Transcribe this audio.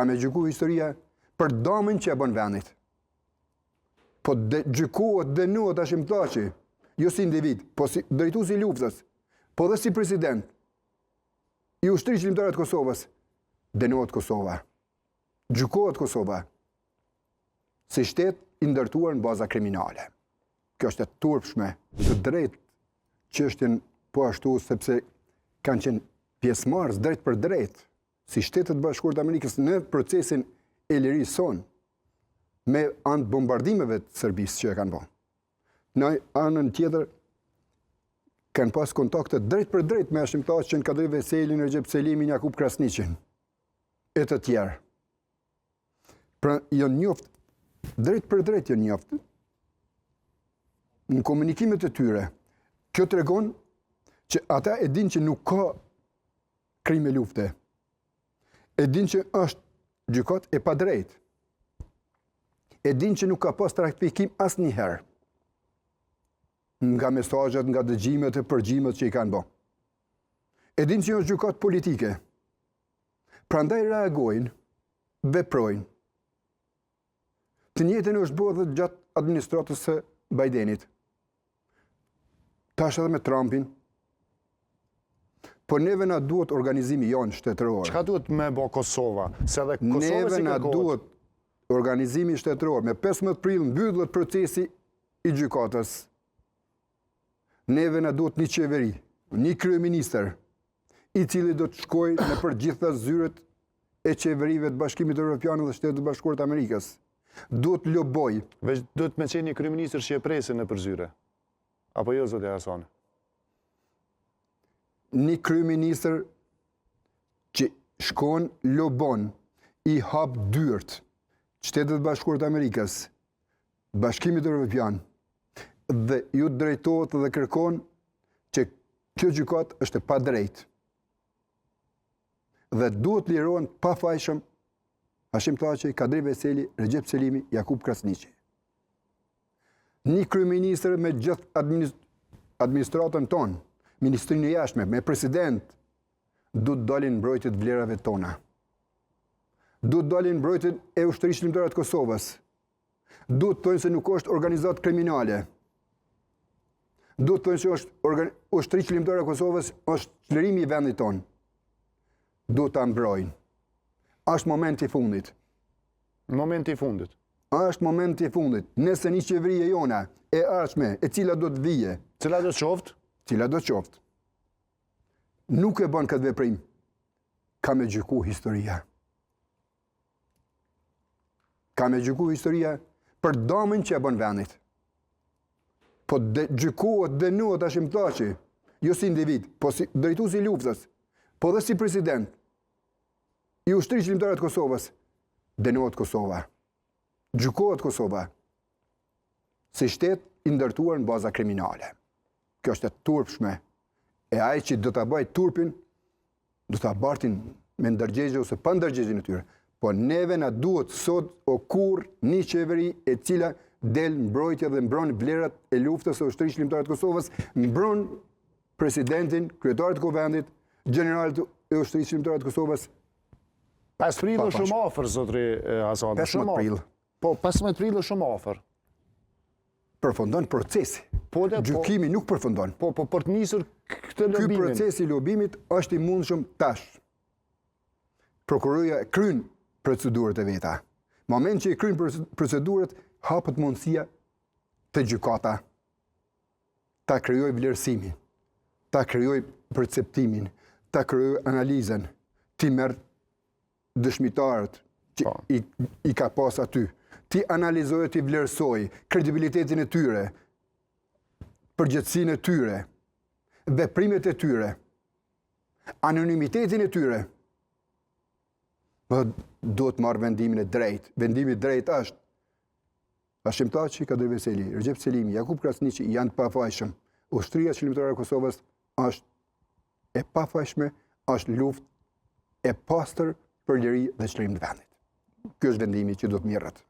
Ka me gjyku historia për damën që e bën vendit. Po gjykohet, dënohet Hashim Thaçi, jo si individ, po si drejtuesi i luftës, po dhe si president i ushtrisë shqiptare të Kosovës, dënohet Kosova. Gjykohet Kosova si shtet i ndërtuar në baza kriminale. Kjo është e turpshme, të drejtë çështjen po ashtu sepse kanë qenë pjesëmarrës drejt për drejt si Shtetet Bashkuara të Amerikës në procesin e lirisë son me anë bombardimeve të Serbisë që e kanë bërë. Në anën tjetër kanë pas kontakte drejt për drejt me Hashim Thaçin, Kadri Veselin, Recep Selimin, Jakub Krasniqin e të tjerë. Pra janë njoft drejt për drejt janë njoft në komunikimet e tyre. Kjo tregon që ata e din që nuk ka krime lufte. E din që është gjykat e padrejt. E din që nuk ka pas trashëgimim asnjëherë nga mesazhet, nga dëgjimet e përgjimet që i kanë bërë. E din që është gjykat politike. Prandaj reagojnë, veprojnë. Të njëjtën është bërë dhe gjatë administratës së Bidenit. Tash edhe me Trumpin. Po neve na duhet organizimi jonë shtetëror. Çka duhet me bë Kosova? Se edhe Kosova neve na duhet organizimi shtetëror. Me 15 prill mbyllet procesi i gjykatës. Neve na duhet një qeveri, një kryeministër, i cili do të shkojë në për gjitha zyret e qeverive të Bashkimit Evropian dhe Shtetet Bashkuara të Amerikës. Duhet loboj. Veç duhet me qenë një kryeministër që e presin në përzyre. Apo jo, zotja Hasani? Një kryeministër që shkon lobon, i hap dyert Shtetet Bashkuara të Amerikës, Bashkimit Evropian, dhe ju drejtohet dhe kërkon që kjo gjykat është e padrejtë. Dhe duhet lirohen pafajshëm Hashim Thaçi, Kadri Veseli, Recep Selimi, Jakub Krasniqi. Një kryeministër me gjithë administratën tonë, Ministrinë e Jashtme, me president, duhet dalin mbrojtjet vlerave tona. Duhet dalin mbrojtjet e ushtrisë shqiptare të Kosovës. Duhet thonë se nuk është organizatë kriminale. Duhet thonë se është ushtrisë shqiptare e Kosovës është çlirimi i vendit tonë. Duhet ta mbrojnë. Është momenti i fundit. Momenti i fundit. Është momenti i fundit. Nëse një qeveri e jona e ardhshme, e cila do të vijë, Cila do të qoftë? Cila do të qoftë, nuk e bën këtë veprim, ka me gjyku historia. Ka me gjyku historia për damën që e bën vendit. Po gjykohet, dënohet Hashim Thaçi, jo si individ, po si drejtuesi i luftës, po dhe si president i ushtrisë shqiptare të Kosovës, dënohet Kosova. Gjykohet Kosova si shtet i ndërtuar në baza kriminale. Kjo është e turpshme. E ai që do ta bëjë turpin, do ta bartin me ndërgjegje ose pa ndërgjegjen e tyre. Po neve na duhet sot o kurrë një qeveri e cila del mbrojtje dhe mbron vlerat e luftës së ushtrisë shqiptare të Kosovës, mbron presidentin, kryetarin e kuvendit, generalit e ushtrisë shqiptare të Kosovës. 5 prill është shumë afër, zotri Hasani. 15 prill. Po 15 prill është shumë afër. Përfundon procesi. Gjykimi nuk përfundon. Po për të nisur këtë lobimin. Ky proces i lobimit është i mundshëm tash. Prokuroria kryen procedurët e veta. Moment që i kryen procedurët, hapet mundësia të gjykata ta krijojë vlerësimin, ta krijojë perceptimin, ta krijojë analizën, ti merr dëshmitarët që i ka pas aty, ti analizojë, ti vlerësoj kredibilitetin e tyre, përgjegjësinë e tyre, veprimet e tyre, anonimitetin e tyre. Duhet marrë vendimin e drejtë. Vendimi i drejtë është Hashim Thaçi, Kadri Veseli, Recep Selimi, Jakub Krasniqi janë të pafajshëm. Ushtria shqiptare e Kosovës është e pafajshme, është luftë e pastër për liri dhe çlirim të vendit. Ky është vendimi që do të mirret.